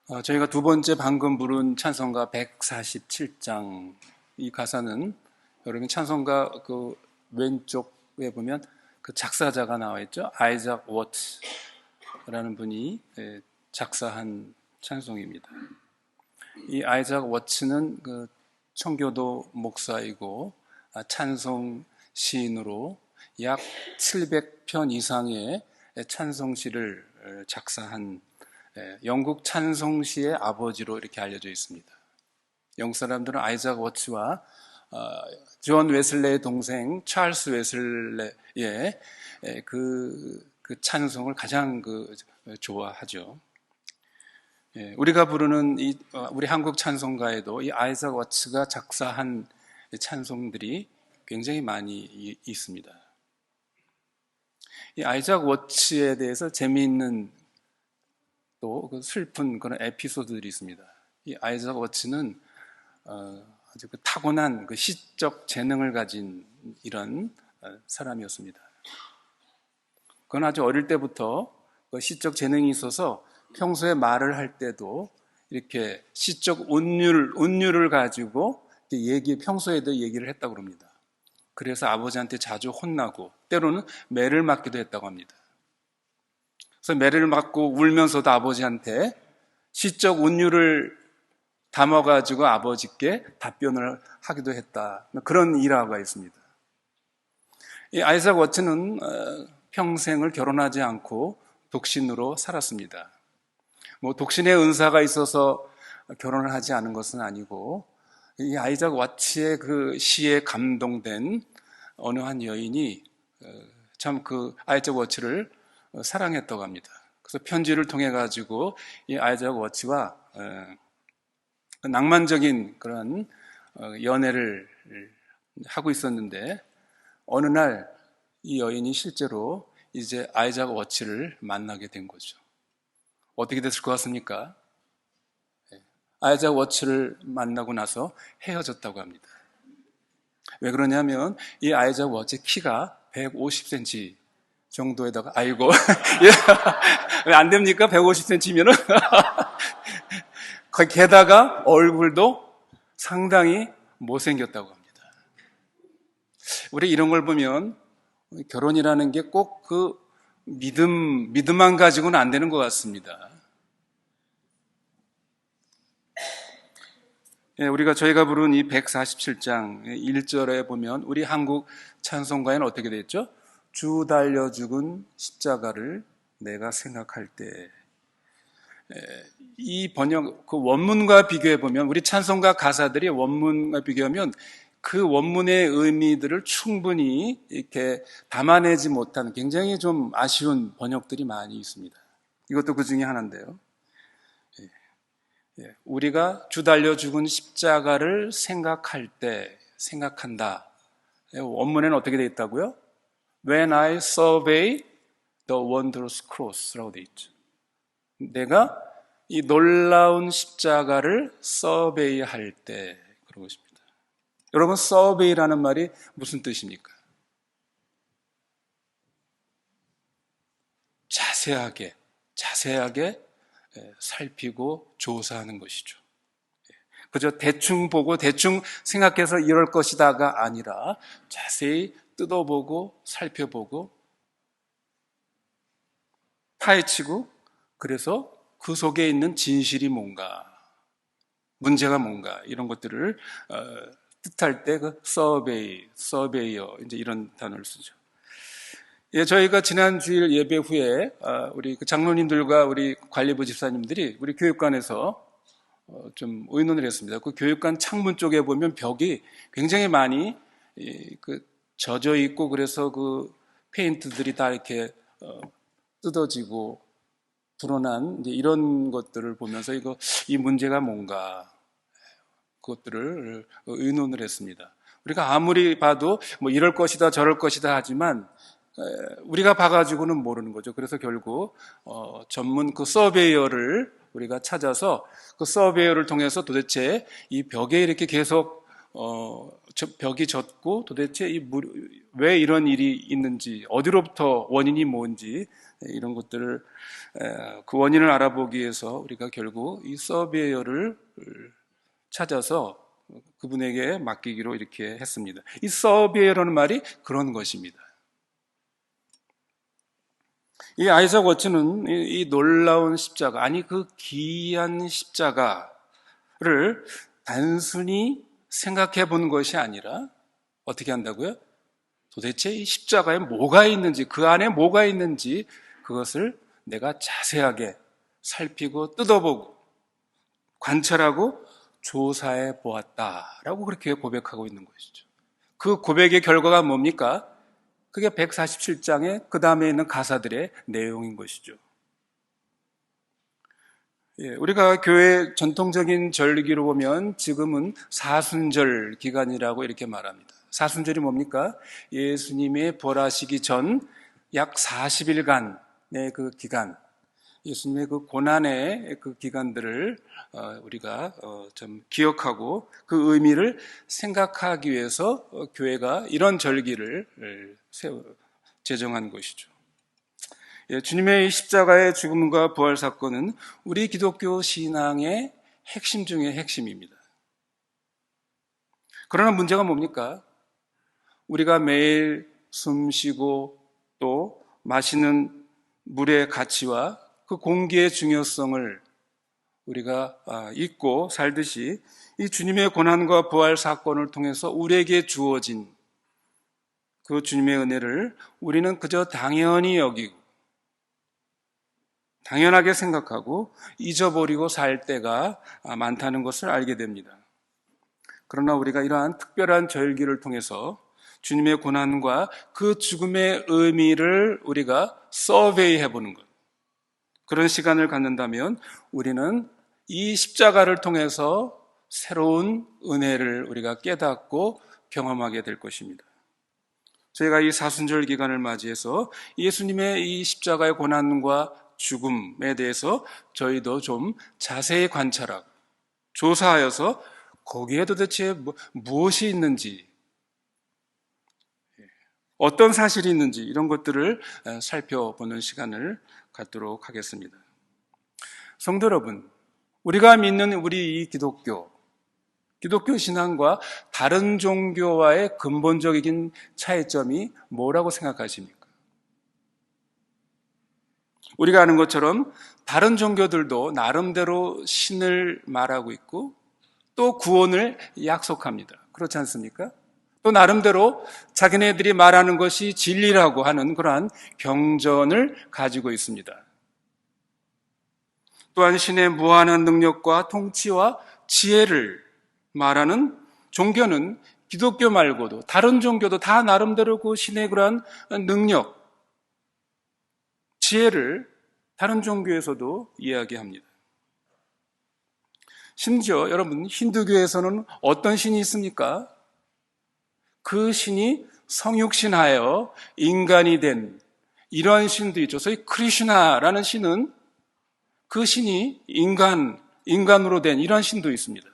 저희가 두 번째 방금 부른 찬송가 147장, 이 가사는 여러분 찬송가 그 왼쪽에 보면 그 작사자가 나와 있죠. 아이작 워츠라는 분이 작사한 찬송입니다. 이 아이작 워츠는 그 청교도 목사이고 찬송 시인으로 약 700편 이상의 찬송시를 작사한 영국 찬송시의 아버지로 이렇게 알려져 있습니다. 영국 사람들은 아이작 워츠와 존 웨슬레의 동생 찰스 웨슬레의 그 찬송을 가장 좋아하죠. 우리가 부르는 우리 한국 찬송가에도 이 아이작 워츠가 작사한 찬송들이 굉장히 많이 있습니다. 이 아이작 워츠에 대해서 재미있는 또 슬픈 그런 에피소드들이 있습니다. 이 아이작 워츠는 아주 타고난 시적 재능을 가진 이런 사람이었습니다. 그건 아주 어릴 때부터 시적 재능이 있어서 평소에 말을 할 때도 이렇게 시적 운율을 가지고 평소에도 얘기를 했다고 합니다. 그래서 아버지한테 자주 혼나고 때로는 매를 맞기도 했다고 합니다. 그래서 매를 맞고 울면서도 아버지한테 시적 운율을 담아가지고 아버지께 답변을 하기도 했다. 그런 일화가 있습니다. 이 아이작 워츠는 평생을 결혼하지 않고 독신으로 살았습니다. 독신의 은사가 있어서 결혼을 하지 않은 것은 아니고, 이 아이작 워츠의 그 시에 감동된 어느 한 여인이 참 아이작 워츠를 사랑했다고 합니다. 그래서 편지를 통해 가지고 이 아이작 워츠와 낭만적인 그런 연애를 하고 있었는데, 어느 날 이 여인이 실제로 이제 아이작 워츠를 만나게 된 거죠. 어떻게 됐을 것 같습니까? 아이작 워츠를 만나고 나서 헤어졌다고 합니다. 왜 그러냐면 이 아이작 워츠의 키가 150cm 정도에다가, 아이고, 왜 안 됩니까? 150cm면은? 게다가 얼굴도 상당히 못생겼다고 합니다. 우리 이런 걸 보면 결혼이라는 게 꼭 믿음만 가지고는 안 되는 것 같습니다. 저희가 부른 이 147장 1절에 보면 우리 한국 찬송가에는 어떻게 되어 있죠? 주 달려 죽은 십자가를 내가 생각할 때. 이 번역, 원문과 비교해 보면, 우리 찬송가 가사들이 원문과 비교하면 그 원문의 의미들을 충분히 이렇게 담아내지 못하는 굉장히 좀 아쉬운 번역들이 많이 있습니다. 이것도 그 중에 하나인데요. 우리가 주 달려 죽은 십자가를 생각할 때, 생각한다. 원문에는 어떻게 되어 있다고요? When I survey the wondrous cross라고 되어 있죠. 내가 이 놀라운 십자가를 서베이할 때, 그러고 있습니다. 여러분, 서베이라는 말이 무슨 뜻입니까? 자세하게 살피고 조사하는 것이죠. 그저 대충 보고 대충 생각해서 이럴 것이다가 아니라 자세히 뜯어보고 살펴보고 파헤치고, 그래서 그 속에 있는 진실이 뭔가, 문제가 뭔가, 이런 것들을 뜻할 때 서베이어, 이제 이런 단어를 쓰죠. 저희가 지난 주일 예배 후에 우리 장로님들과 우리 관리부 집사님들이 우리 교육관에서 좀 의논을 했습니다. 그 교육관 창문 쪽에 보면 벽이 굉장히 많이 젖어 있고, 그래서 그 페인트들이 다 이렇게 뜯어지고 불어난 이런 것들을 보면서 이 문제가 뭔가, 그것들을 의논을 했습니다. 우리가 아무리 봐도 이럴 것이다 저럴 것이다 하지만 우리가 봐가지고는 모르는 거죠. 그래서 결국 전문 서베이어를 우리가 찾아서 그 서베이어를 통해서 도대체 이 벽에 이렇게 계속 벽이 젖고 도대체 왜 이런 일이 있는지, 어디로부터 원인이 뭔지 이런 것들을 그 원인을 알아보기 위해서 우리가 결국 이 서베이어를 찾아서 그분에게 맡기기로 이렇게 했습니다. 이 서베이어라는 말이 그런 것입니다. 이 아이작 워츠는 이 놀라운 십자가, 아니 그 귀한 십자가를 단순히 생각해 보는 것이 아니라 어떻게 한다고요? 도대체 이 십자가에 뭐가 있는지, 그 안에 뭐가 있는지 그것을 내가 자세하게 살피고 뜯어보고 관찰하고 조사해 보았다라고 그렇게 고백하고 있는 것이죠. 그 고백의 결과가 뭡니까? 그게 147장의 그 다음에 있는 가사들의 내용인 것이죠. 우리가 교회 전통적인 절기로 보면 지금은 사순절 기간이라고 이렇게 말합니다. 사순절이 뭡니까? 예수님의 부활하시기 전 약 40일간의 그 기간, 예수님의 그 고난의 그 기간들을 우리가 좀 기억하고 그 의미를 생각하기 위해서 교회가 이런 절기를 제정한 것이죠. 주님의 십자가의 죽음과 부활 사건은 우리 기독교 신앙의 핵심 중의 핵심입니다. 그러나 문제가 뭡니까? 우리가 매일 숨 쉬고 또 마시는 물의 가치와 그 공기의 중요성을 우리가 잊고 살듯이 이 주님의 고난과 부활 사건을 통해서 우리에게 주어진 그 주님의 은혜를 우리는 그저 당연히 여기고 당연하게 생각하고 잊어버리고 살 때가 많다는 것을 알게 됩니다. 그러나 우리가 이러한 특별한 절기를 통해서 주님의 고난과 그 죽음의 의미를 우리가 서베이 해보는 것, 그런 시간을 갖는다면 우리는 이 십자가를 통해서 새로운 은혜를 우리가 깨닫고 경험하게 될 것입니다. 저희가 이 사순절 기간을 맞이해서 예수님의 이 십자가의 고난과 죽음에 대해서 저희도 좀 자세히 관찰하고 조사하여서 거기에 도대체 무엇이 있는지, 어떤 사실이 있는지 이런 것들을 살펴보는 시간을 갖도록 하겠습니다. 성도 여러분, 우리가 믿는 우리 이 기독교 신앙과 다른 종교와의 근본적인 차이점이 뭐라고 생각하십니까? 우리가 아는 것처럼 다른 종교들도 나름대로 신을 말하고 있고 또 구원을 약속합니다. 그렇지 않습니까? 또 나름대로 자기네들이 말하는 것이 진리라고 하는 그러한 경전을 가지고 있습니다. 또한 신의 무한한 능력과 통치와 지혜를 말하는 종교는 기독교 말고도 다른 종교도 다 나름대로 그 신의 그러한 능력, 지혜를 다른 종교에서도 이야기합니다. 심지어 여러분, 힌두교에서는 어떤 신이 있습니까? 그 신이 성육신하여 인간이 된 이러한 신도 있죠. 소위 크리슈나라는 신은 그 신이 인간으로 된 이러한 신도 있습니다.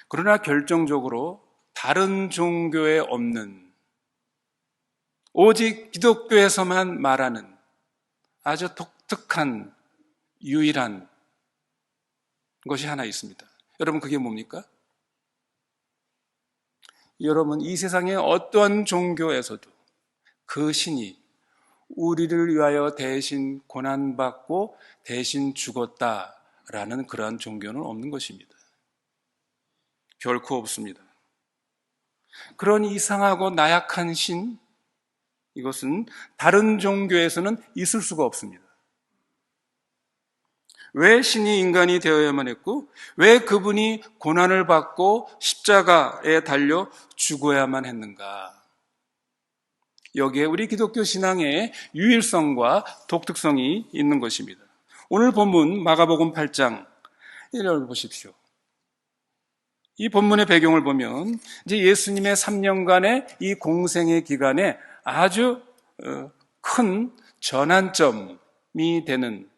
그러나 결정적으로 다른 종교에 없는, 오직 기독교에서만 말하는 아주 독특한 유일한 것이 하나 있습니다. 여러분, 그게 뭡니까? 여러분, 이 세상의 어떠한 종교에서도 그 신이 우리를 위하여 대신 고난받고 대신 죽었다라는 그러한 종교는 없는 것입니다. 결코 없습니다. 그런 이상하고 나약한 신, 이것은 다른 종교에서는 있을 수가 없습니다. 왜 신이 인간이 되어야만 했고 왜 그분이 고난을 받고 십자가에 달려 죽어야만 했는가? 여기에 우리 기독교 신앙의 유일성과 독특성이 있는 것입니다. 오늘 본문 마가복음 8장 1절 보십시오. 이 본문의 배경을 보면 이제 예수님의 3년간의 이 공생의 기간에 아주 큰 전환점이 되는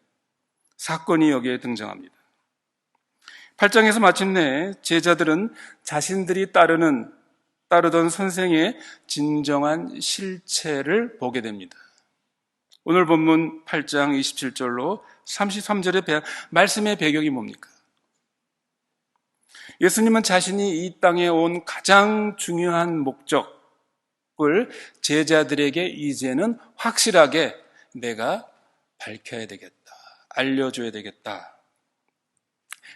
사건이 여기에 등장합니다. 8장에서 마침내 제자들은 자신들이 따르던 선생의 진정한 실체를 보게 됩니다. 오늘 본문 8장 27절로 33절의 말씀의 배경이 뭡니까? 예수님은 자신이 이 땅에 온 가장 중요한 목적을 제자들에게 이제는 확실하게 내가 밝혀야 되겠다, 알려줘야 되겠다.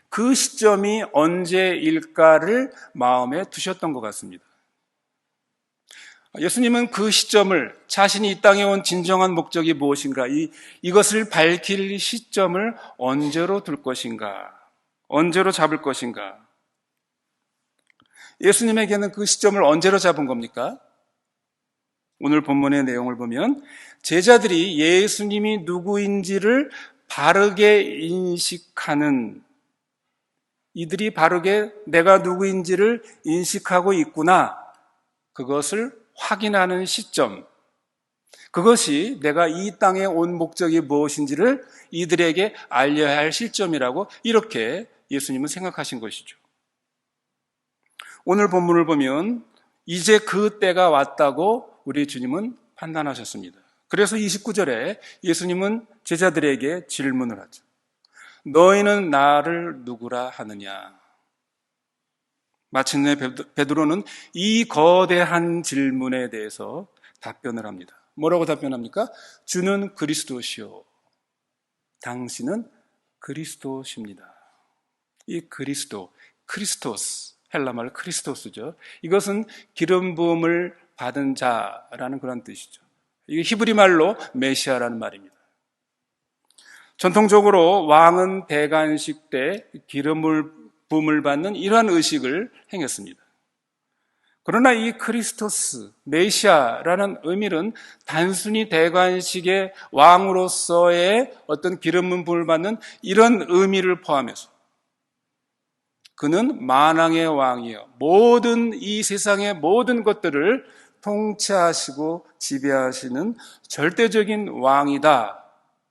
그 시점이 언제일까를 마음에 두셨던 것 같습니다. 예수님은 그 시점을, 자신이 이 땅에 온 진정한 목적이 무엇인가, 이것을 밝힐 시점을 언제로 둘 것인가, 언제로 잡을 것인가. 예수님에게는 그 시점을 언제로 잡은 겁니까? 오늘 본문의 내용을 보면 제자들이 예수님이 누구인지를 바르게 인식하는, 이들이 바르게 내가 누구인지를 인식하고 있구나, 그것을 확인하는 시점, 그것이 내가 이 땅에 온 목적이 무엇인지를 이들에게 알려야 할 시점이라고 이렇게 예수님은 생각하신 것이죠. 오늘 본문을 보면 이제 그 때가 왔다고 우리 주님은 판단하셨습니다. 그래서 29절에 예수님은 제자들에게 질문을 하죠. 너희는 나를 누구라 하느냐? 마침내 베드로는 이 거대한 질문에 대해서 답변을 합니다. 뭐라고 답변합니까? 주는 그리스도시요, 당신은 그리스도십니다. 이 그리스도, 크리스토스, 헬라말 크리스토스죠. 이것은 기름 부음을 받은 자라는 그런 뜻이죠. 이게 히브리 말로 메시아라는 말입니다. 전통적으로 왕은 대관식 때 기름을 부음을 받는 이러한 의식을 행했습니다. 그러나 이 크리스토스, 메시아라는 의미는 단순히 대관식의 왕으로서의 어떤 기름 부음을 받는 이런 의미를 포함해서 그는 만왕의 왕이여 모든 이 세상의 모든 것들을 통치하시고 지배하시는 절대적인 왕이다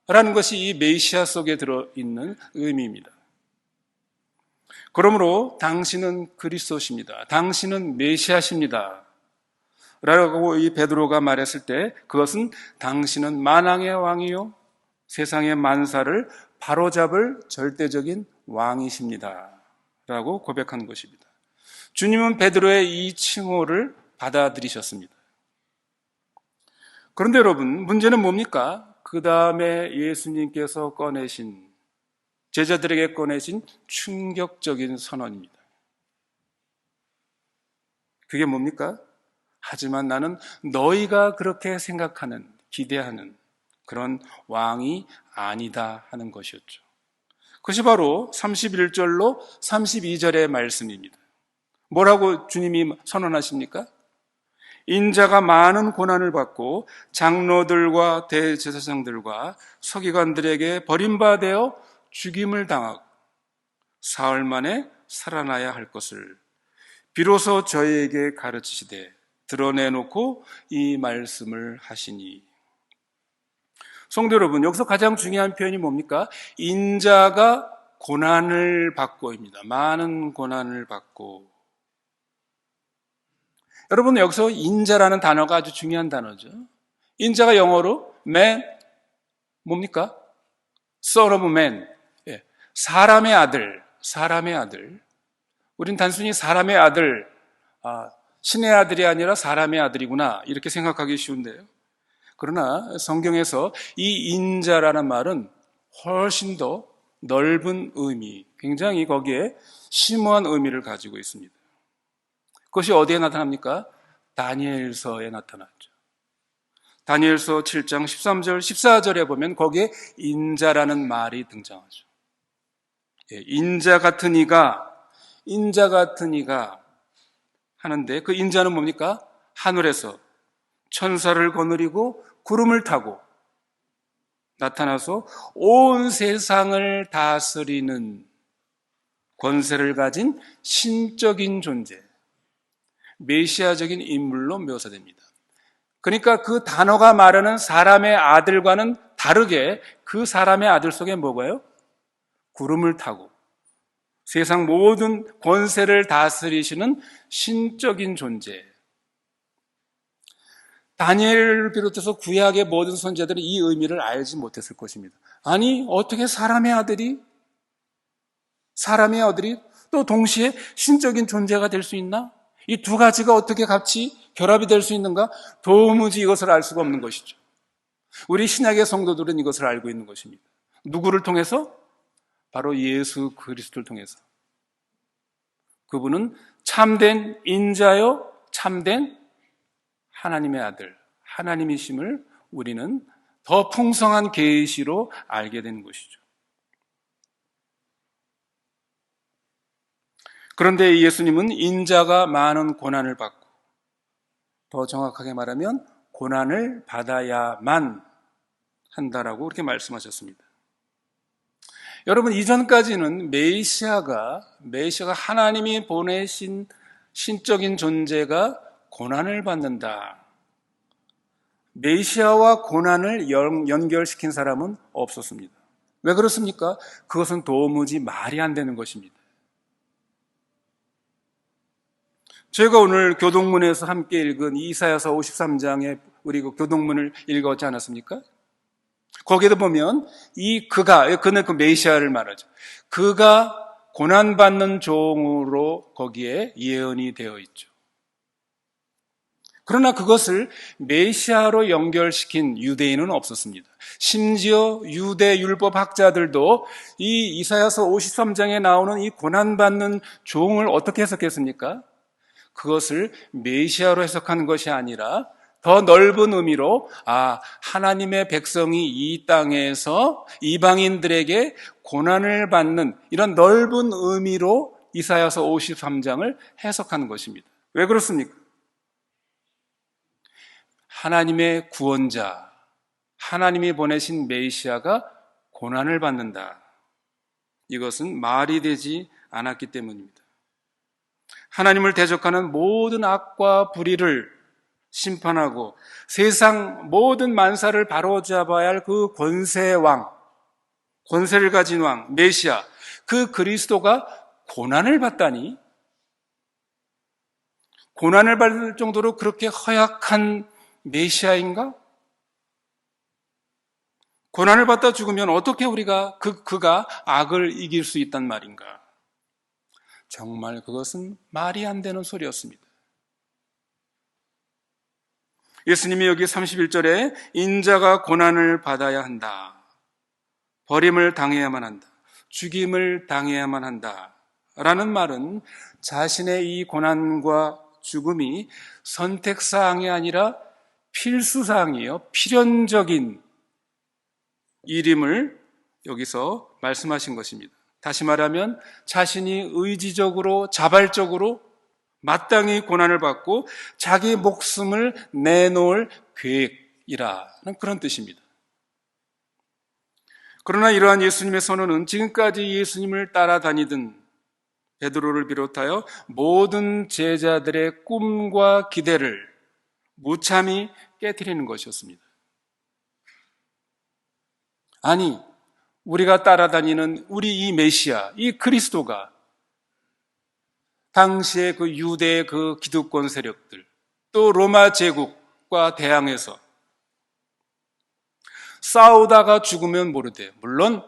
라는 것이 이 메시아 속에 들어있는 의미입니다. 그러므로 당신은 그리스도십니다, 당신은 메시아십니다 라고 이 베드로가 말했을 때 그것은 당신은 만왕의 왕이요 세상의 만사를 바로잡을 절대적인 왕이십니다 라고 고백한 것입니다. 주님은 베드로의 이 칭호를 받아들이셨습니다. 그런데 여러분, 문제는 뭡니까? 그 다음에 예수님께서 꺼내신, 제자들에게 꺼내신 충격적인 선언입니다. 그게 뭡니까? 하지만 나는 너희가 그렇게 생각하는, 기대하는 그런 왕이 아니다 하는 것이었죠. 그것이 바로 31절로 32절의 말씀입니다. 뭐라고 주님이 선언하십니까? 인자가 많은 고난을 받고 장로들과 대제사장들과 서기관들에게 버림받아 죽임을 당하고 사흘 만에 살아나야 할 것을 비로소 저희에게 가르치시되 드러내놓고 이 말씀을 하시니. 성도 여러분, 여기서 가장 중요한 표현이 뭡니까? 인자가 고난을 받고입니다. 많은 고난을 받고. 여러분, 여기서 인자라는 단어가 아주 중요한 단어죠. 인자가 영어로 man, 뭡니까? Son of man, 사람의 아들, 사람의 아들. 우린 단순히 사람의 아들, 신의 아들이 아니라 사람의 아들이구나 이렇게 생각하기 쉬운데요. 그러나 성경에서 이 인자라는 말은 훨씬 더 넓은 의미, 굉장히 거기에 심오한 의미를 가지고 있습니다. 그것이 어디에 나타납니까? 다니엘서에 나타났죠. 다니엘서 7장 13절, 14절에 보면 거기에 인자라는 말이 등장하죠. 인자 같은 이가 하는데 그 인자는 뭡니까? 하늘에서 천사를 거느리고 구름을 타고 나타나서 온 세상을 다스리는 권세를 가진 신적인 존재, 메시아적인 인물로 묘사됩니다. 그러니까 그 단어가 말하는 사람의 아들과는 다르게 그 사람의 아들 속에 뭐가요? 구름을 타고 세상 모든 권세를 다스리시는 신적인 존재. 다니엘을 비롯해서 구약의 모든 선지자들이 이 의미를 알지 못했을 것입니다. 아니, 어떻게 사람의 아들이 또 동시에 신적인 존재가 될 수 있나? 이 두 가지가 어떻게 같이 결합이 될 수 있는가? 도무지 이것을 알 수가 없는 것이죠. 우리 신약의 성도들은 이것을 알고 있는 것입니다. 누구를 통해서? 바로 예수 그리스도를 통해서. 그분은 참된 인자요, 참된 하나님의 아들, 하나님이심을 우리는 더 풍성한 계시로 알게 되는 것이죠. 그런데 예수님은 인자가 많은 고난을 받고, 더 정확하게 말하면 고난을 받아야만 한다라고 그렇게 말씀하셨습니다. 여러분, 이전까지는 메시아가 하나님이 보내신 신적인 존재가 고난을 받는다. 메시아와 고난을 연결시킨 사람은 없었습니다. 왜 그렇습니까? 그것은 도무지 말이 안 되는 것입니다. 저희가 오늘 교동문에서 함께 읽은 이사야서 53장에 우리 그 교동문을 읽었지 않았습니까? 거기에도 보면 그는 그 메시아를 말하죠. 그가 고난받는 종으로 거기에 예언이 되어 있죠. 그러나 그것을 메시아로 연결시킨 유대인은 없었습니다. 심지어 유대 율법 학자들도 이 이사야서 53장에 나오는 이 고난받는 종을 어떻게 해석했습니까? 그것을 메시아로 해석한 것이 아니라 더 넓은 의미로 하나님의 백성이 이 땅에서 이방인들에게 고난을 받는 이런 넓은 의미로 이사야서 53장을 해석하는 것입니다. 왜 그렇습니까? 하나님의 구원자, 하나님이 보내신 메시아가 고난을 받는다. 이것은 말이 되지 않았기 때문입니다. 하나님을 대적하는 모든 악과 불의를 심판하고 세상 모든 만사를 바로잡아야 할 그 권세의 왕, 권세를 가진 왕, 메시아, 그 그리스도가 고난을 받다니, 고난을 받을 정도로 그렇게 허약한 메시아인가? 고난을 받다 죽으면 어떻게 우리가 그가 악을 이길 수 있단 말인가? 정말 그것은 말이 안 되는 소리였습니다. 예수님이 여기 31절에 인자가 고난을 받아야 한다. 버림을 당해야만 한다. 죽임을 당해야만 한다. 라는 말은 자신의 이 고난과 죽음이 선택사항이 아니라 필수사항이에요. 필연적인 일임을 여기서 말씀하신 것입니다. 다시 말하면 자신이 의지적으로 자발적으로 마땅히 고난을 받고 자기 목숨을 내놓을 계획이라는 그런 뜻입니다. 그러나 이러한 예수님의 선언은 지금까지 예수님을 따라다니던 베드로를 비롯하여 모든 제자들의 꿈과 기대를 무참히 깨트리는 것이었습니다. 아니, 우리가 따라다니는 우리 이 메시아, 이 그리스도가 당시에 그 유대의 그 기득권 세력들, 또 로마 제국과 대항해서 싸우다가 죽으면 모르되, 물론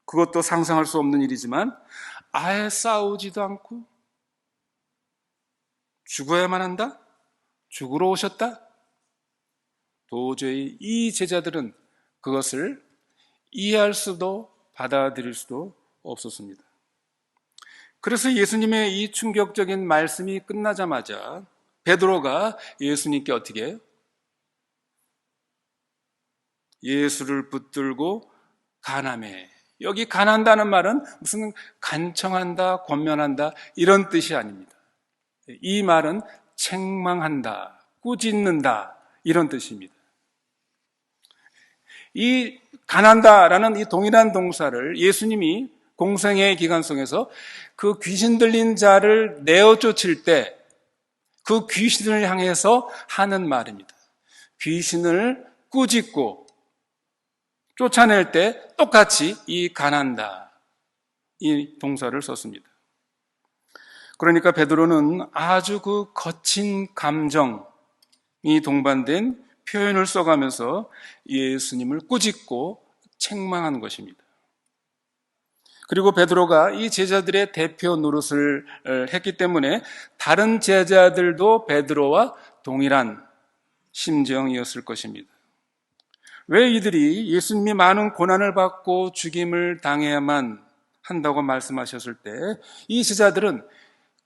그것도 상상할 수 없는 일이지만 아예 싸우지도 않고 죽어야만 한다? 죽으러 오셨다? 도저히 이 제자들은 그것을 이해할 수도 받아들일 수도 없었습니다. 그래서 예수님의 이 충격적인 말씀이 끝나자마자 베드로가 예수님께 어떻게 해요? 예수를 붙들고 간함해. 여기 간한다는 말은 무슨 간청한다, 권면한다 이런 뜻이 아닙니다. 이 말은 책망한다, 꾸짖는다 이런 뜻입니다. 이 간한다라는 이 동일한 동사를 예수님이 공생의 기간 속에서 그 귀신 들린 자를 내어 쫓을 때 그 귀신을 향해서 하는 말입니다. 귀신을 꾸짖고 쫓아낼 때 똑같이 이 간한다 이 동사를 썼습니다. 그러니까 베드로는 아주 그 거친 감정, 동반된 표현을 써가면서 예수님을 꾸짖고 책망한 것입니다. 그리고 베드로가 이 제자들의 대표 노릇을 했기 때문에 다른 제자들도 베드로와 동일한 심정이었을 것입니다. 왜 이들이 예수님이 많은 고난을 받고 죽임을 당해야만 한다고 말씀하셨을 때 이 제자들은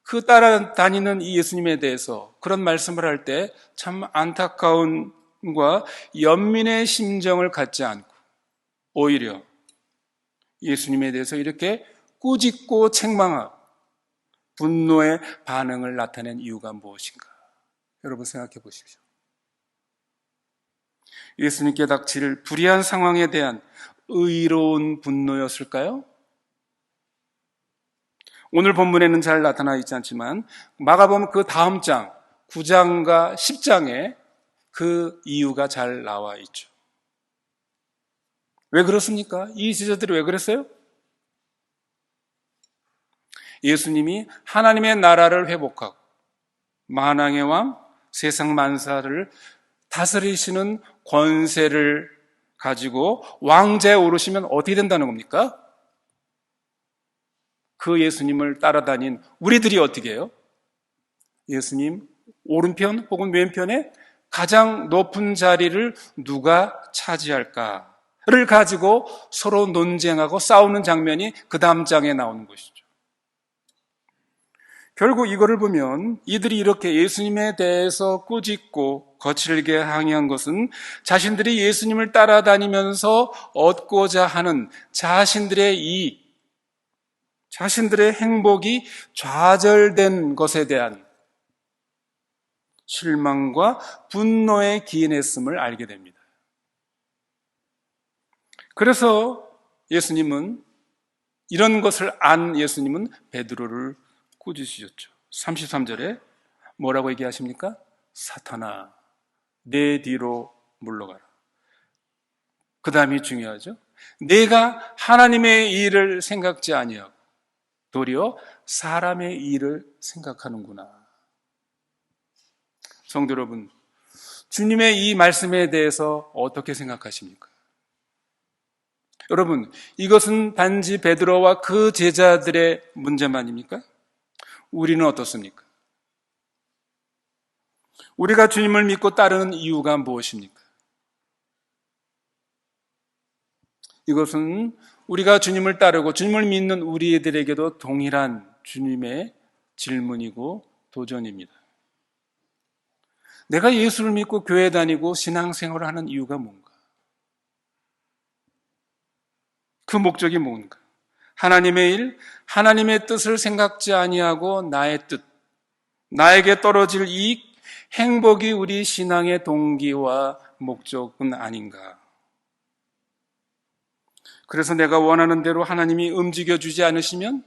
그 따라다니는 이 예수님에 대해서 그런 말씀을 할 때 참 안타까움과 연민의 심정을 갖지 않고 오히려 예수님에 대해서 이렇게 꾸짖고 책망하고 분노의 반응을 나타낸 이유가 무엇인가? 여러분 생각해 보십시오. 예수님께 닥칠 불의한 상황에 대한 의로운 분노였을까요? 오늘 본문에는 잘 나타나 있지 않지만 마가복음 그 다음 장 9장과 10장에 그 이유가 잘 나와 있죠. 왜 그렇습니까? 이 제자들이 왜 그랬어요? 예수님이 하나님의 나라를 회복하고 만왕의 왕, 세상 만사를 다스리시는 권세를 가지고 왕좌에 오르시면 어떻게 된다는 겁니까? 그 예수님을 따라다닌 우리들이 어떻게 해요? 예수님 오른편 혹은 왼편에 가장 높은 자리를 누가 차지할까를 가지고 서로 논쟁하고 싸우는 장면이 그 다음 장에 나오는 것이죠. 결국 이거를 보면 이들이 이렇게 예수님에 대해서 꾸짖고 거칠게 항의한 것은 자신들이 예수님을 따라다니면서 얻고자 하는 자신들의 이익, 자신들의 행복이 좌절된 것에 대한 실망과 분노에 기인했음을 알게 됩니다. 그래서 예수님은 이런 것을 안 예수님은 베드로를 꾸짖으셨죠. 33절에 뭐라고 얘기하십니까? 사탄아, 내 뒤로 물러가라. 그 다음이 중요하죠. 내가 하나님의 일을 생각지 아니하고 도리어 사람의 일을 생각하는구나. 성도 여러분, 주님의 이 말씀에 대해서 어떻게 생각하십니까? 여러분, 이것은 단지 베드로와 그 제자들의 문제만입니까? 우리는 어떻습니까? 우리가 주님을 믿고 따르는 이유가 무엇입니까? 이것은 우리가 주님을 따르고 주님을 믿는 우리들에게도 동일한 주님의 질문이고 도전입니다. 내가 예수를 믿고 교회 다니고 신앙생활을 하는 이유가 뭔가? 그 목적이 뭔가? 하나님의 일, 하나님의 뜻을 생각지 아니하고 나의 뜻, 나에게 떨어질 이익, 행복이 우리 신앙의 동기와 목적은 아닌가? 그래서 내가 원하는 대로 하나님이 움직여주지 않으시면,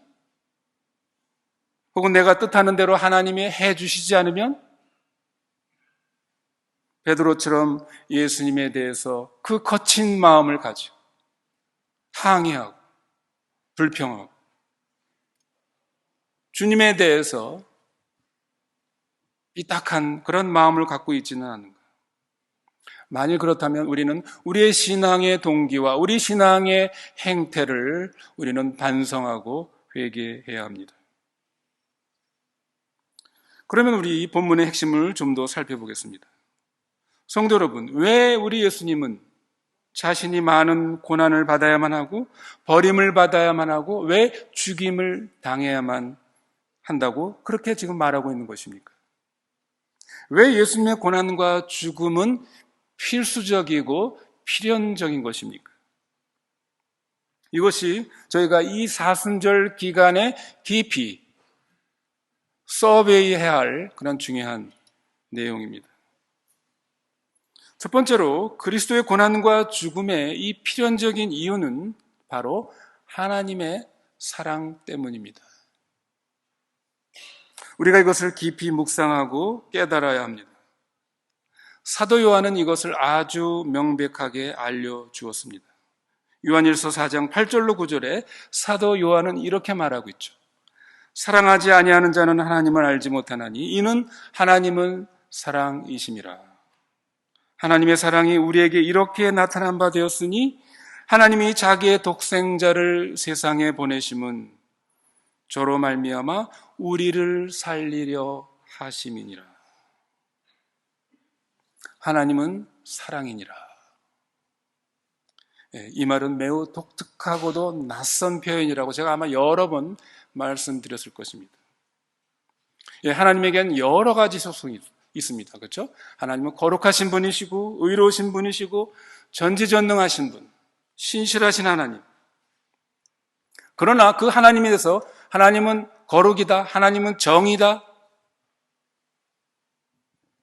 혹은 내가 뜻하는 대로 하나님이 해주시지 않으면, 베드로처럼 예수님에 대해서 그 거친 마음을 가지고 항의하고 불평하고 주님에 대해서 삐딱한 그런 마음을 갖고 있지는 않은가. 만일 그렇다면 우리는 우리의 신앙의 동기와 우리 신앙의 행태를 우리는 반성하고 회개해야 합니다. 그러면 우리 이 본문의 핵심을 좀 더 살펴보겠습니다. 성도 여러분, 왜 우리 예수님은 자신이 많은 고난을 받아야만 하고 버림을 받아야만 하고 왜 죽임을 당해야만 한다고 그렇게 지금 말하고 있는 것입니까? 왜 예수님의 고난과 죽음은 필수적이고 필연적인 것입니까? 이것이 저희가 이 사순절 기간에 깊이 서베이해야 할 그런 중요한 내용입니다. 첫 번째로 그리스도의 고난과 죽음의 이 필연적인 이유는 바로 하나님의 사랑 때문입니다. 우리가 이것을 깊이 묵상하고 깨달아야 합니다. 사도 요한은 이것을 아주 명백하게 알려주었습니다. 요한일서 4장 8절로 9절에 사도 요한은 이렇게 말하고 있죠. 사랑하지 아니하는 자는 하나님을 알지 못하나니 이는 하나님은 사랑이심이라. 하나님의 사랑이 우리에게 이렇게 나타난 바 되었으니 하나님이 자기의 독생자를 세상에 보내심은 저로 말미암아 우리를 살리려 하심이니라. 하나님은 사랑이니라. 이 말은 매우 독특하고도 낯선 표현이라고 제가 아마 여러 번 말씀드렸을 것입니다. 하나님에겐 여러 가지 속성이 있습니다. 그렇죠? 하나님은 거룩하신 분이시고 의로우신 분이시고 전지전능하신 분, 신실하신 하나님. 그러나 그 하나님에 대해서 하나님은 거룩이다, 하나님은 정의다,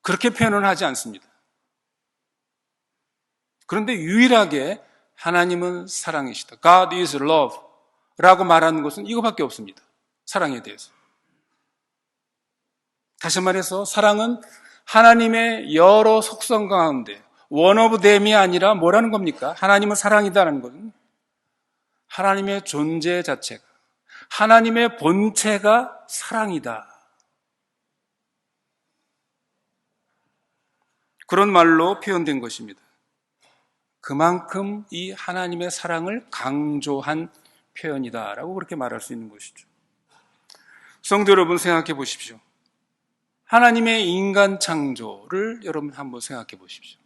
그렇게 표현은 하지 않습니다. 그런데 유일하게 하나님은 사랑이시다. God is love 라고 말하는 것은 이거밖에 없습니다. 사랑에 대해서. 다시 말해서 사랑은 하나님의 여러 속성 가운데 one of them이 아니라 뭐라는 겁니까? 하나님은 사랑이다라는 것은 하나님의 존재 자체가, 하나님의 본체가 사랑이다. 그런 말로 표현된 것입니다. 그만큼 이 하나님의 사랑을 강조한 표현이다라고 그렇게 말할 수 있는 것이죠. 성도 여러분, 생각해 보십시오. 하나님의 인간 창조를 여러분 한번 생각해 보십시오.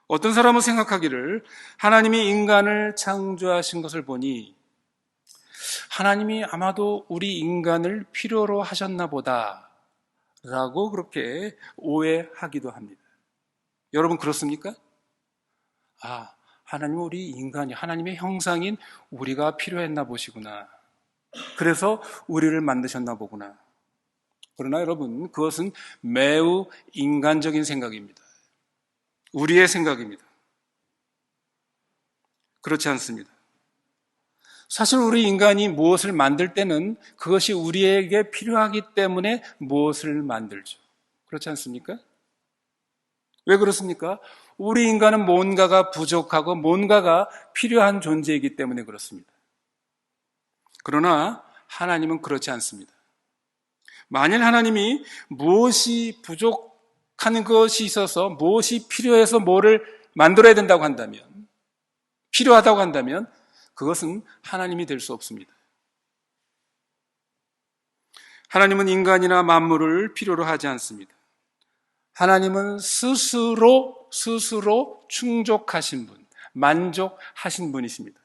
어떤 사람은 생각하기를 하나님이 인간을 창조하신 것을 보니 하나님이 아마도 우리 인간을 필요로 하셨나 보다 라고 그렇게 오해하기도 합니다. 여러분 그렇습니까? 하나님은 우리 인간이 하나님의 형상인 우리가 필요했나 보시구나. 그래서 우리를 만드셨나 보구나. 그러나 여러분, 그것은 매우 인간적인 생각입니다. 우리의 생각입니다. 그렇지 않습니다. 사실 우리 인간이 무엇을 만들 때는 그것이 우리에게 필요하기 때문에 무엇을 만들죠. 그렇지 않습니까? 왜 그렇습니까? 우리 인간은 뭔가가 부족하고 뭔가가 필요한 존재이기 때문에 그렇습니다. 그러나 하나님은 그렇지 않습니다. 만일 하나님이 무엇이 부족한 것이 있어서 무엇이 필요해서 뭐를 만들어야 된다고 한다면, 필요하다고 한다면 그것은 하나님이 될 수 없습니다. 하나님은 인간이나 만물을 필요로 하지 않습니다. 하나님은 스스로 충족하신 분, 만족하신 분이십니다.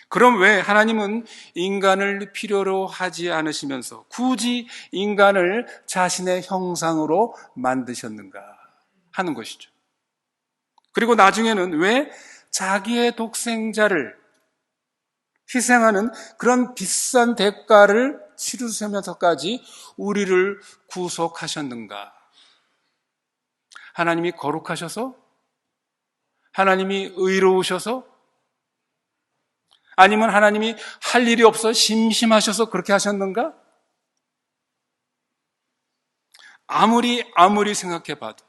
그럼 왜 하나님은 인간을 필요로 하지 않으시면서 굳이 인간을 자신의 형상으로 만드셨는가 하는 것이죠. 그리고 나중에는 왜 자기의 독생자를 희생하는 그런 비싼 대가를 치르시면서까지 우리를 구속하셨는가? 하나님이 거룩하셔서? 하나님이 의로우셔서? 아니면 하나님이 할 일이 없어 심심하셔서 그렇게 하셨는가? 아무리 생각해 봐도,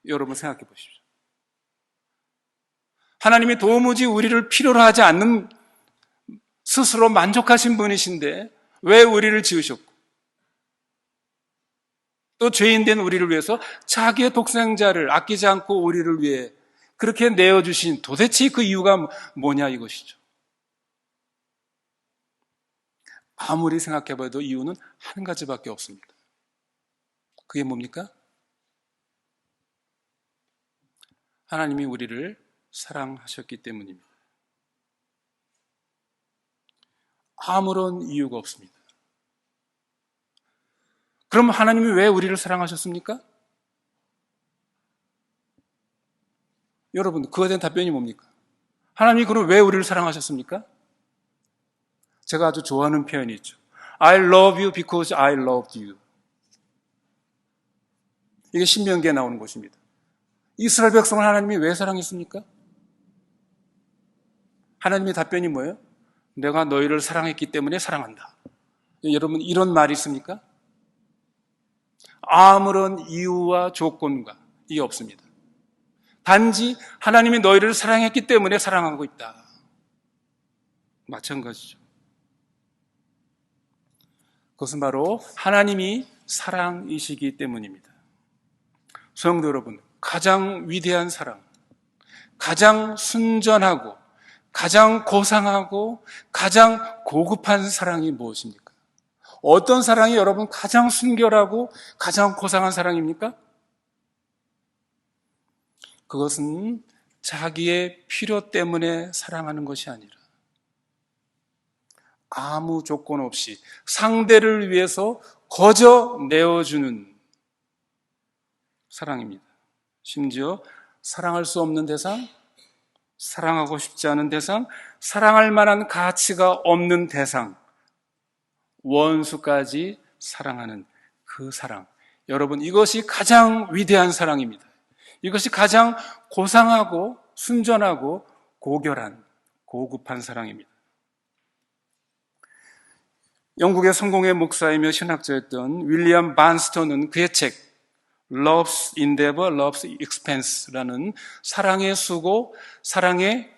여러분 생각해 보십시오. 하나님이 도무지 우리를 필요로 하지 않는 스스로 만족하신 분이신데 왜 우리를 지으셨고 또 죄인된 우리를 위해서 자기의 독생자를 아끼지 않고 우리를 위해 그렇게 내어주신 도대체 그 이유가 뭐냐 이것이죠. 아무리 생각해봐도 이유는 한 가지밖에 없습니다. 그게 뭡니까? 하나님이 우리를 사랑하셨기 때문입니다. 아무런 이유가 없습니다. 그럼 하나님이 왜 우리를 사랑하셨습니까? 여러분, 그거에 대한 답변이 뭡니까? 하나님이 그럼 왜 우리를 사랑하셨습니까? 제가 아주 좋아하는 표현이 있죠. I love you because I loved you. 이게 신명기에 나오는 것입니다. 이스라엘 백성을 하나님이 왜 사랑했습니까? 하나님의 답변이 뭐예요? 내가 너희를 사랑했기 때문에 사랑한다. 여러분, 이런 말이 있습니까? 아무런 이유와 조건과 이게 없습니다. 단지 하나님이 너희를 사랑했기 때문에 사랑하고 있다. 마찬가지죠. 그것은 바로 하나님이 사랑이시기 때문입니다. 성도 여러분, 가장 위대한 사랑, 가장 순전하고 가장 고상하고 가장 고급한 사랑이 무엇입니까? 어떤 사랑이 여러분 가장 순결하고 가장 고상한 사랑입니까? 그것은 자기의 필요 때문에 사랑하는 것이 아니라 아무 조건 없이 상대를 위해서 거저 내어주는 사랑입니다. 심지어 사랑할 수 없는 대상, 사랑하고 싶지 않은 대상, 사랑할 만한 가치가 없는 대상, 원수까지 사랑하는 그 사랑. 여러분, 이것이 가장 위대한 사랑입니다. 이것이 가장 고상하고 순전하고 고결한, 고급한 사랑입니다. 영국의 성공의 목사이며 신학자였던 윌리엄 반스턴은 그의 책 Love's Endeavor, Love's Expense라는 사랑의 수고, 사랑의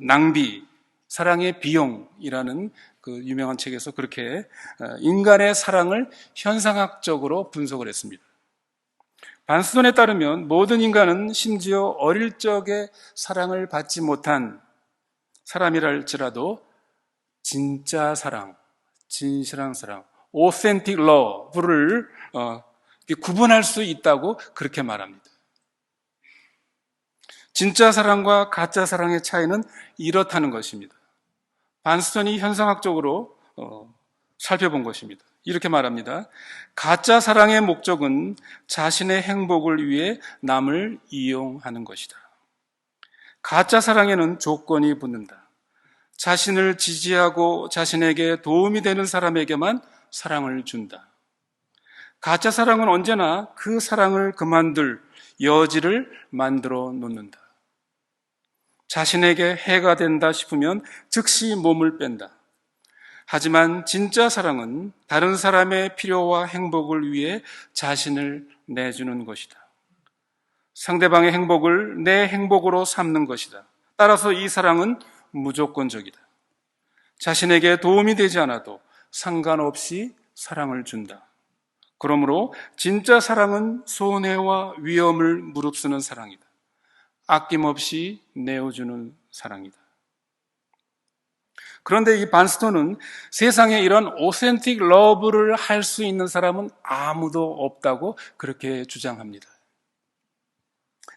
낭비, 사랑의 비용이라는 그 유명한 책에서 그렇게 인간의 사랑을 현상학적으로 분석을 했습니다. 반스턴에 따르면 모든 인간은 심지어 어릴 적에 사랑을 받지 못한 사람이라 할지라도 진짜 사랑, 진실한 사랑, authentic love를 구분할 수 있다고 그렇게 말합니다. 진짜 사랑과 가짜 사랑의 차이는 이렇다는 것입니다. 반스턴이 현상학적으로 살펴본 것입니다. 이렇게 말합니다. 가짜 사랑의 목적은 자신의 행복을 위해 남을 이용하는 것이다. 가짜 사랑에는 조건이 붙는다. 자신을 지지하고 자신에게 도움이 되는 사람에게만 사랑을 준다. 가짜 사랑은 언제나 그 사랑을 그만둘 여지를 만들어 놓는다. 자신에게 해가 된다 싶으면 즉시 몸을 뺀다. 하지만 진짜 사랑은 다른 사람의 필요와 행복을 위해 자신을 내주는 것이다. 상대방의 행복을 내 행복으로 삼는 것이다. 따라서 이 사랑은 무조건적이다. 자신에게 도움이 되지 않아도 상관없이 사랑을 준다. 그러므로 진짜 사랑은 손해와 위험을 무릅쓰는 사랑이다. 아낌없이 내어주는 사랑이다. 그런데 이 반스턴은 세상에 이런 오센틱 러브를 할 수 있는 사람은 아무도 없다고 그렇게 주장합니다.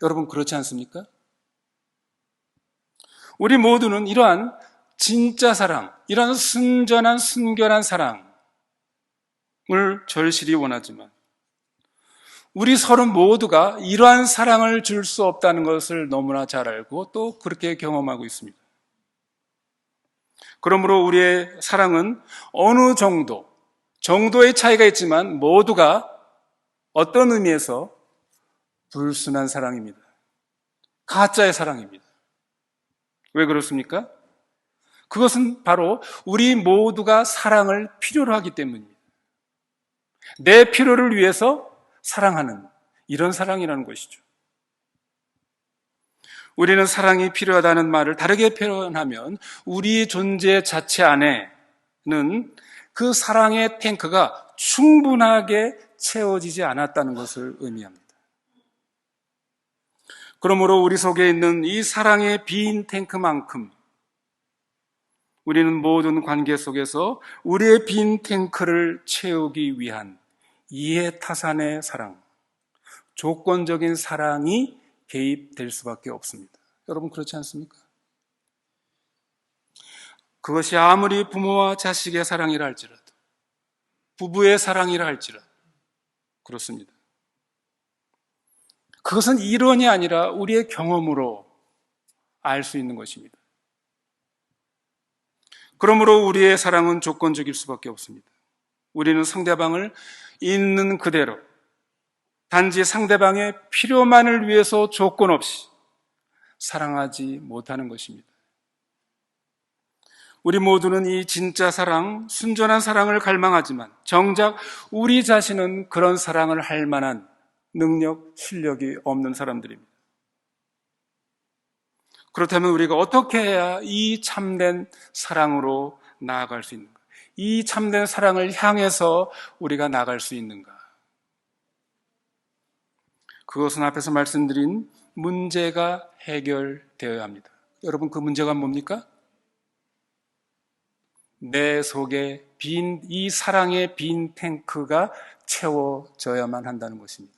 여러분 그렇지 않습니까? 우리 모두는 이러한 진짜 사랑, 이러한 순전한 순결한 사랑을 절실히 원하지만 우리 서로 모두가 이러한 사랑을 줄 수 없다는 것을 너무나 잘 알고 또 그렇게 경험하고 있습니다. 그러므로 우리의 사랑은 어느 정도의 차이가 있지만 모두가 어떤 의미에서 불순한 사랑입니다. 가짜의 사랑입니다. 왜 그렇습니까? 그것은 바로 우리 모두가 사랑을 필요로 하기 때문입니다. 내 필요를 위해서 사랑하는 이런 사랑이라는 것이죠. 우리는 사랑이 필요하다는 말을 다르게 표현하면 우리 존재 자체 안에는 그 사랑의 탱크가 충분하게 채워지지 않았다는 것을 의미합니다. 그러므로 우리 속에 있는 이 사랑의 빈 탱크만큼 우리는 모든 관계 속에서 우리의 빈 탱크를 채우기 위한 이해타산의 사랑, 조건적인 사랑이 개입될 수밖에 없습니다. 여러분 그렇지 않습니까? 그것이 아무리 부모와 자식의 사랑이라 할지라도 부부의 사랑이라 할지라도 그렇습니다. 그것은 이론이 아니라 우리의 경험으로 알 수 있는 것입니다. 그러므로 우리의 사랑은 조건적일 수밖에 없습니다. 우리는 상대방을 있는 그대로 단지 상대방의 필요만을 위해서 조건 없이 사랑하지 못하는 것입니다. 우리 모두는 이 진짜 사랑, 순전한 사랑을 갈망하지만 정작 우리 자신은 그런 사랑을 할 만한 능력, 실력이 없는 사람들입니다. 그렇다면 우리가 어떻게 해야 이 참된 사랑으로 나아갈 수 있는가? 이 참된 사랑을 향해서 우리가 나아갈 수 있는가? 그것은 앞에서 말씀드린 문제가 해결되어야 합니다. 여러분, 그 문제가 뭡니까? 내 속에 이 사랑의 빈 탱크가 채워져야만 한다는 것입니다.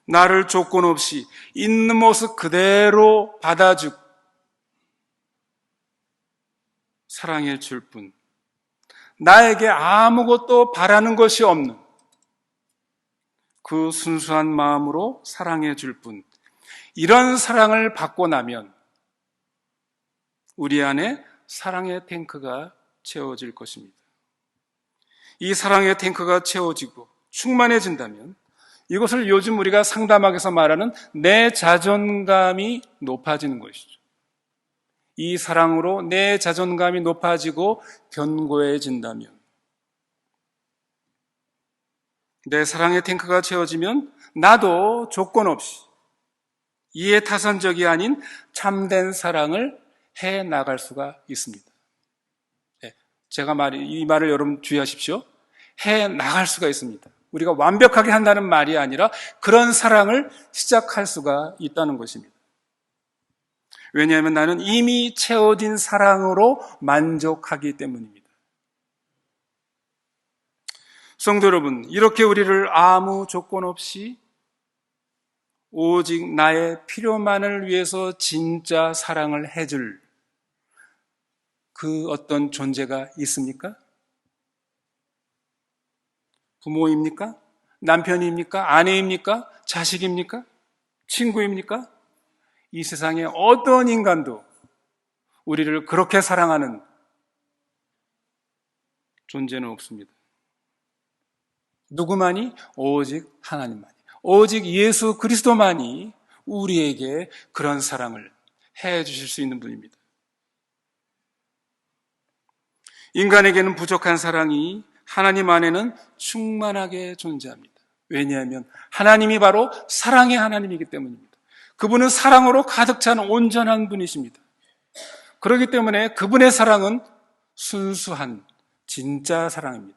나를 조건 없이 있는 모습 그대로 받아주고 사랑해 줄 뿐, 나에게 아무것도 바라는 것이 없는 그 순수한 마음으로 사랑해 줄 뿐, 이런 사랑을 받고 나면 우리 안에 사랑의 탱크가 채워질 것입니다. 이 사랑의 탱크가 채워지고 충만해진다면 이것을 요즘 우리가 상담학에서 말하는 내 자존감이 높아지는 것이죠. 이 사랑으로 내 자존감이 높아지고 견고해진다면, 내 사랑의 탱크가 채워지면 나도 조건 없이 이해타산적이 아닌 참된 사랑을 해 나갈 수가 있습니다. 이 말을 여러분 주의하십시오. 해 나갈 수가 있습니다. 우리가 완벽하게 한다는 말이 아니라 그런 사랑을 시작할 수가 있다는 것입니다. 왜냐하면 나는 이미 채워진 사랑으로 만족하기 때문입니다. 성도 여러분, 이렇게 우리를 아무 조건 없이 오직 나의 필요만을 위해서 진짜 사랑을 해줄 그 어떤 존재가 있습니까? 부모입니까? 남편입니까? 아내입니까? 자식입니까? 친구입니까? 이 세상에 어떤 인간도 우리를 그렇게 사랑하는 존재는 없습니다. 누구만이? 오직 하나님만이, 오직 예수 그리스도만이 우리에게 그런 사랑을 해 주실 수 있는 분입니다. 인간에게는 부족한 사랑이 하나님 안에는 충만하게 존재합니다. 왜냐하면 하나님이 바로 사랑의 하나님이기 때문입니다. 그분은 사랑으로 가득 찬 온전한 분이십니다. 그렇기 때문에 그분의 사랑은 순수한 진짜 사랑입니다.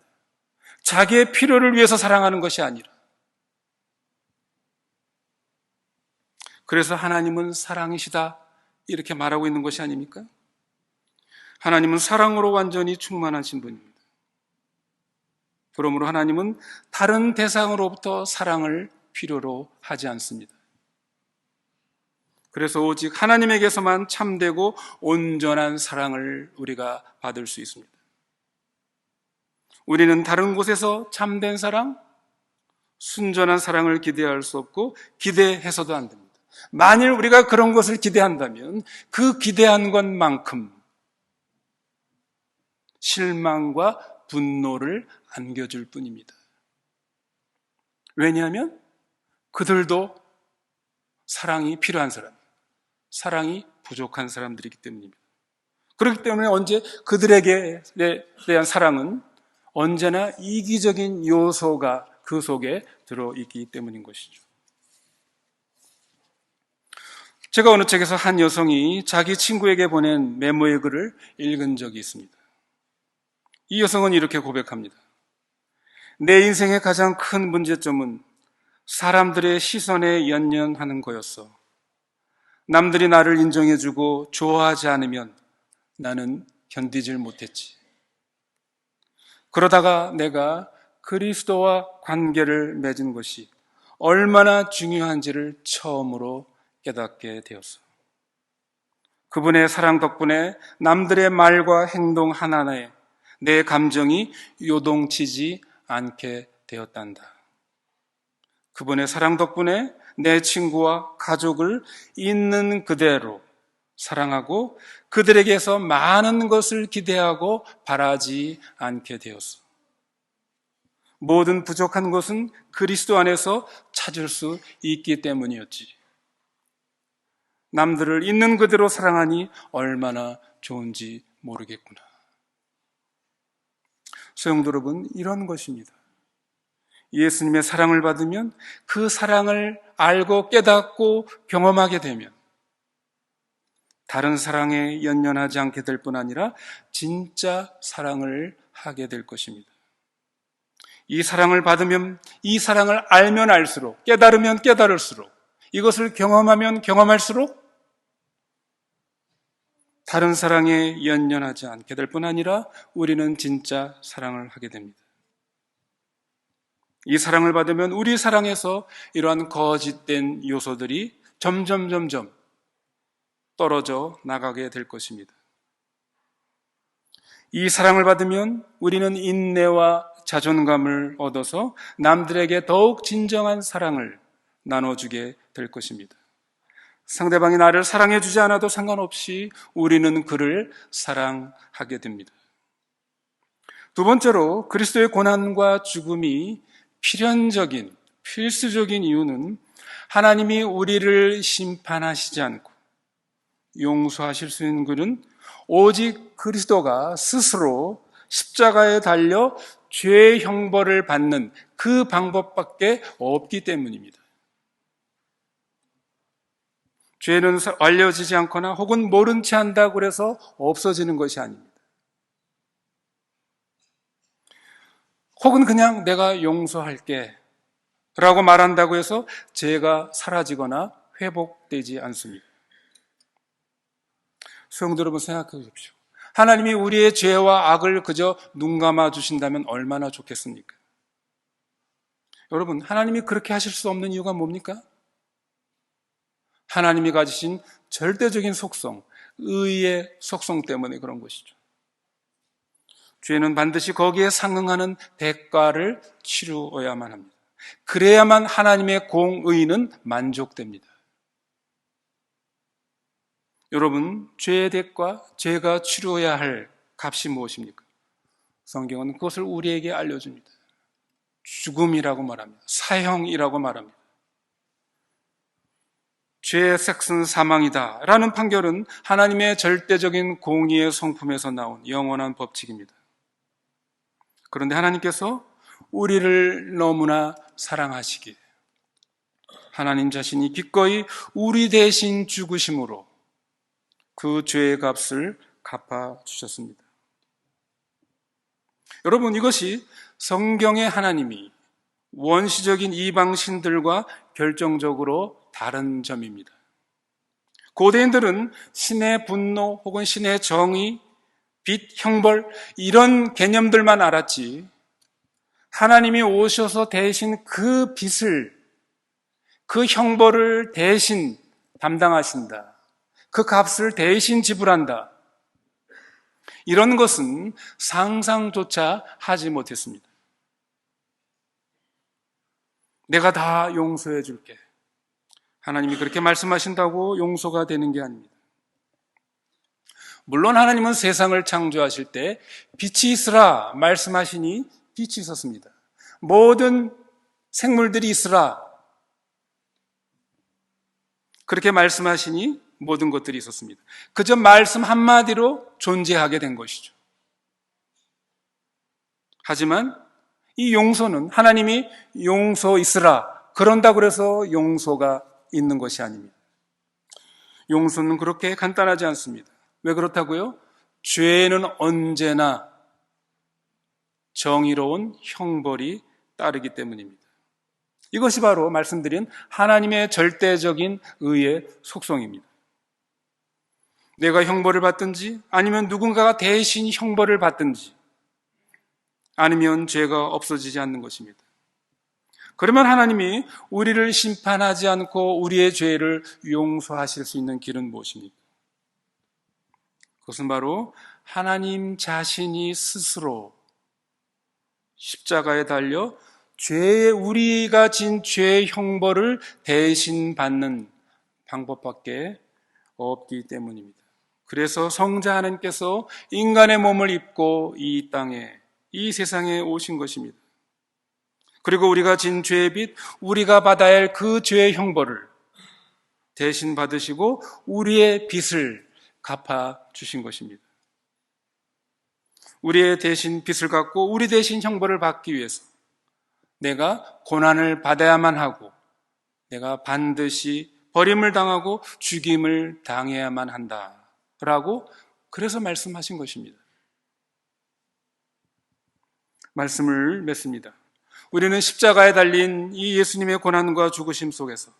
자기의 필요를 위해서 사랑하는 것이 아니라, 그래서 하나님은 사랑이시다 이렇게 말하고 있는 것이 아닙니까? 하나님은 사랑으로 완전히 충만하신 분입니다. 그러므로 하나님은 다른 대상으로부터 사랑을 필요로 하지 않습니다. 그래서 오직 하나님에게서만 참되고 온전한 사랑을 우리가 받을 수 있습니다. 우리는 다른 곳에서 참된 사랑, 순전한 사랑을 기대할 수 없고 기대해서도 안 됩니다. 만일 우리가 그런 것을 기대한다면 그 기대한 것만큼 실망과 분노를 안겨줄 뿐입니다. 왜냐하면 그들도 사랑이 필요한 사람, 사랑이 부족한 사람들이기 때문입니다. 그렇기 때문에 언제 그들에게 대한 사랑은 언제나 이기적인 요소가 그 속에 들어있기 때문인 것이죠. 제가 어느 책에서 한 여성이 자기 친구에게 보낸 메모의 글을 읽은 적이 있습니다. 이 여성은 이렇게 고백합니다. 내 인생의 가장 큰 문제점은 사람들의 시선에 연연하는 거였어. 남들이 나를 인정해주고 좋아하지 않으면 나는 견디질 못했지. 그러다가 내가 그리스도와 관계를 맺은 것이 얼마나 중요한지를 처음으로 깨닫게 되었어. 그분의 사랑 덕분에 남들의 말과 행동 하나하나에 내 감정이 요동치지 않게 되었단다. 그분의 사랑 덕분에 내 친구와 가족을 있는 그대로 사랑하고 그들에게서 많은 것을 기대하고 바라지 않게 되었어. 모든 부족한 것은 그리스도 안에서 찾을 수 있기 때문이었지. 남들을 있는 그대로 사랑하니 얼마나 좋은지 모르겠구나. 성도 여러분, 이런 것입니다. 예수님의 사랑을 받으면 그 사랑을 알고 깨닫고 경험하게 되면 다른 사랑에 연연하지 않게 될 뿐 아니라 진짜 사랑을 하게 될 것입니다. 이 사랑을 받으면, 이 사랑을 알면 알수록, 깨달으면 깨달을수록, 이것을 경험하면 경험할수록 다른 사랑에 연연하지 않게 될 뿐 아니라 우리는 진짜 사랑을 하게 됩니다. 이 사랑을 받으면 우리 사랑에서 이러한 거짓된 요소들이 점점 떨어져 나가게 될 것입니다. 이 사랑을 받으면 우리는 인내와 자존감을 얻어서 남들에게 더욱 진정한 사랑을 나눠주게 될 것입니다. 상대방이 나를 사랑해주지 않아도 상관없이 우리는 그를 사랑하게 됩니다. 두 번째로 그리스도의 고난과 죽음이 필연적인, 필수적인 이유는 하나님이 우리를 심판하시지 않고 용서하실 수 있는 것은 오직 그리스도가 스스로 십자가에 달려 죄의 형벌을 받는 그 방법밖에 없기 때문입니다. 죄는 알려지지 않거나 혹은 모른 채 한다고 해서 없어지는 것이 아닙니다. 혹은 그냥 내가 용서할게 라고 말한다고 해서 죄가 사라지거나 회복되지 않습니다. 성도 여러분, 생각해 보십시오. 하나님이 우리의 죄와 악을 그저 눈 감아 주신다면 얼마나 좋겠습니까? 여러분, 하나님이 그렇게 하실 수 없는 이유가 뭡니까? 하나님이 가지신 절대적인 속성, 의의 속성 때문에 그런 것이죠. 죄는 반드시 거기에 상응하는 대가를 치루어야만 합니다. 그래야만 하나님의 공의는 만족됩니다. 여러분, 죄의 대가, 죄가 치루어야 할 값이 무엇입니까? 성경은 그것을 우리에게 알려줍니다. 죽음이라고 말합니다. 사형이라고 말합니다. 죄의 삭은 사망이다 라는 판결은 하나님의 절대적인 공의의 성품에서 나온 영원한 법칙입니다. 그런데 하나님께서 우리를 너무나 사랑하시기에 하나님 자신이 기꺼이 우리 대신 죽으심으로 그 죄의 값을 갚아주셨습니다. 여러분, 이것이 성경의 하나님이 원시적인 이방신들과 결정적으로 다른 점입니다. 고대인들은 신의 분노 혹은 신의 정의, 빛, 형벌 이런 개념들만 알았지 하나님이 오셔서 대신 그 빛을, 그 형벌을 대신 담당하신다. 그 값을 대신 지불한다. 이런 것은 상상조차 하지 못했습니다. 내가 다 용서해 줄게. 하나님이 그렇게 말씀하신다고 용서가 되는 게 아닙니다. 물론 하나님은 세상을 창조하실 때 빛이 있으라 말씀하시니 빛이 있었습니다. 모든 생물들이 있으라 그렇게 말씀하시니 모든 것들이 있었습니다. 그저 말씀 한마디로 존재하게 된 것이죠. 하지만 이 용서는 하나님이 용서 있으라 그런다고 해서 용서가 있는 것이 아닙니다. 용서는 그렇게 간단하지 않습니다. 왜 그렇다고요? 죄에는 언제나 정의로운 형벌이 따르기 때문입니다. 이것이 바로 말씀드린 하나님의 절대적인 의의 속성입니다. 내가 형벌을 받든지 아니면 누군가가 대신 형벌을 받든지 아니면 죄가 없어지지 않는 것입니다. 그러면 하나님이 우리를 심판하지 않고 우리의 죄를 용서하실 수 있는 길은 무엇입니까? 그것은 바로 하나님 자신이 스스로 십자가에 달려 우리가 진 죄의 형벌을 대신 받는 방법밖에 없기 때문입니다. 그래서 성자 하나님께서 인간의 몸을 입고 이 땅에, 이 세상에 오신 것입니다. 그리고 우리가 진 죄의 빚, 우리가 받아야 할 그 죄의 형벌을 대신 받으시고 우리의 빚을 갚아 주신 것입니다. 우리의 대신 빚을 갚고 우리 대신 형벌을 받기 위해서 내가 고난을 받아야만 하고 내가 반드시 버림을 당하고 죽임을 당해야만 한다라고 그래서 말씀하신 것입니다. 말씀을 맺습니다. 우리는 십자가에 달린 이 예수님의 고난과 죽으심 속에서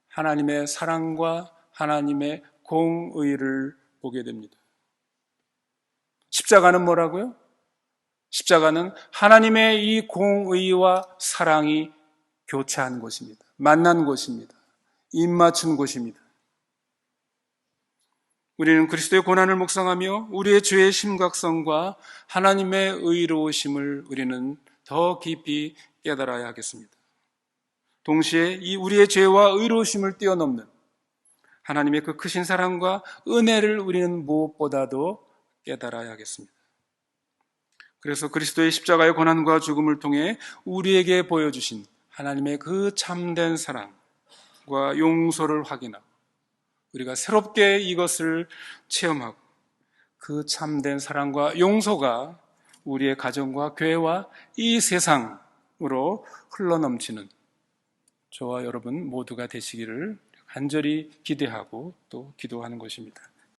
하나님의 사랑과 하나님의 공의를 보게 됩니다. 십자가는 뭐라고요? 십자가는 하나님의 이 공의와 사랑이 교차한 곳입니다. 만난 곳입니다. 입맞춘 곳입니다. 우리는 그리스도의 고난을 묵상하며 우리의 죄의 심각성과 하나님의 의로우심을 우리는 더 깊이 깨달아야 하겠습니다. 동시에 이 우리의 죄와 의로우심을 뛰어넘는 하나님의 그 크신 사랑과 은혜를 우리는 무엇보다도 깨달아야 하겠습니다. 그래서 그리스도의 십자가의 고난과 죽음을 통해 우리에게 보여주신 하나님의 그 참된 사랑과 용서를 확인하고 우리가 새롭게 이것을 체험하고 그 참된 사랑과 용서가 우리의 가정과 교회와 이 세상으로 흘러넘치는 저와 여러분 모두가 되시기를 간절히 기대하고 또 기도하는 것입니다.